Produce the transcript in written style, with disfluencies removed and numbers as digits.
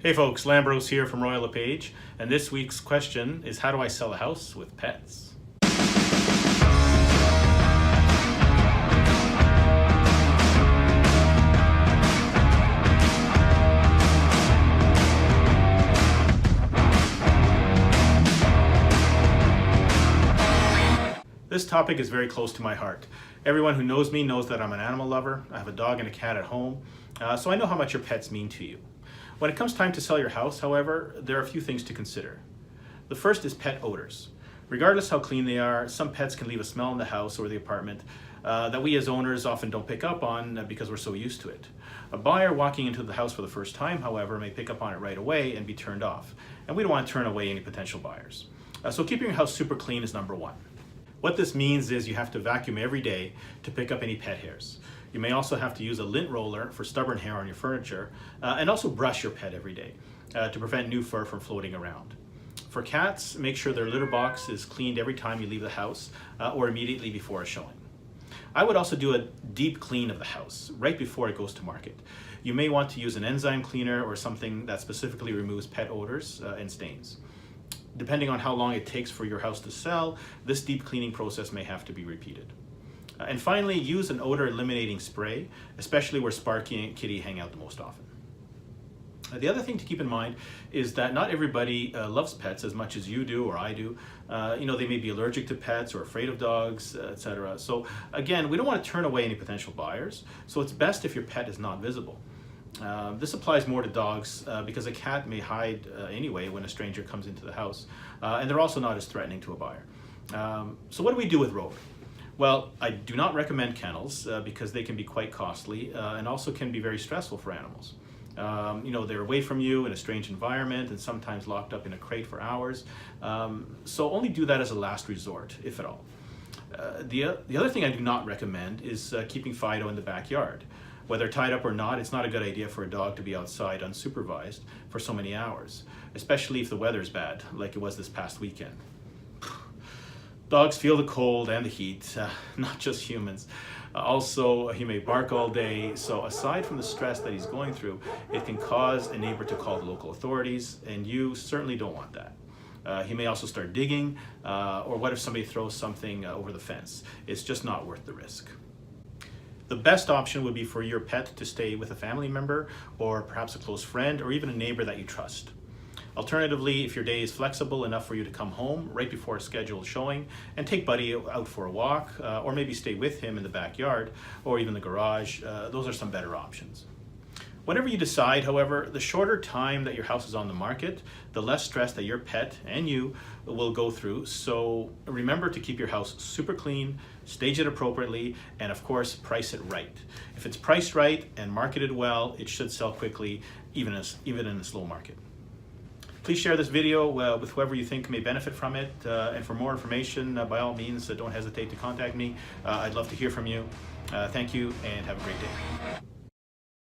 Hey folks, Lambros here from Royal LePage, and this week's question is, how do I sell a house with pets? This topic is very close to my heart. Everyone who knows me knows that I'm an animal lover. I have a dog and a cat at home, so I know how much your pets mean to you. When it comes time to sell your house, however, there are a few things to consider. The first is pet odors. Regardless how clean they are, some pets can leave a smell in the house or the apartment that we as owners often don't pick up on because we're so used to it. A buyer walking into the house for the first time, however, may pick up on it right away and be turned off. And we don't want to turn away any potential buyers. So keeping your house super clean is number one. What this means is you have to vacuum every day to pick up any pet hairs. You may also have to use a lint roller for stubborn hair on your furniture, and also brush your pet every day to prevent new fur from floating around. For cats, make sure their litter box is cleaned every time you leave the house or immediately before a showing. I would also do a deep clean of the house right before it goes to market. You may want to use an enzyme cleaner or something that specifically removes pet odors and stains. Depending on how long it takes for your house to sell, this deep cleaning process may have to be repeated. And finally, use an odor eliminating spray, especially where Sparky and Kitty hang out the most often. The other thing to keep in mind is that not everybody loves pets as much as you do or I do. They may be allergic to pets or afraid of dogs, etc. So again, we don't want to turn away any potential buyers, so it's best if your pet is not visible. This applies more to dogs because a cat may hide anyway when a stranger comes into the house, and they're also not as threatening to a buyer. So what do we do with Rover? Well, I do not recommend kennels because they can be quite costly and also can be very stressful for animals. They're away from you in a strange environment and sometimes locked up in a crate for hours. So only do that as a last resort, if at all. The other thing I do not recommend is keeping Fido in the backyard. Whether tied up or not, it's not a good idea for a dog to be outside unsupervised for so many hours, especially if the weather's bad, like it was this past weekend. Dogs feel the cold and the heat, not just humans. Also, he may bark all day, so aside from the stress that he's going through, it can cause a neighbor to call the local authorities, and you certainly don't want that. He may also start digging, or what if somebody throws something over the fence? It's just not worth the risk. The best option would be for your pet to stay with a family member, or perhaps a close friend, or even a neighbor that you trust. Alternatively, if your day is flexible enough for you to come home right before a scheduled showing and take Buddy out for a walk, or maybe stay with him in the backyard or even the garage, those are some better options. Whatever you decide, however, the shorter time that your house is on the market, the less stress that your pet and you will go through. So remember to keep your house super clean, stage it appropriately, and of course, price it right. If it's priced right and marketed well, it should sell quickly, even in a slow market. Please share this video with whoever you think may benefit from it. And for more information, by all means, don't hesitate to contact me. I'd love to hear from you. Thank you and have a great day.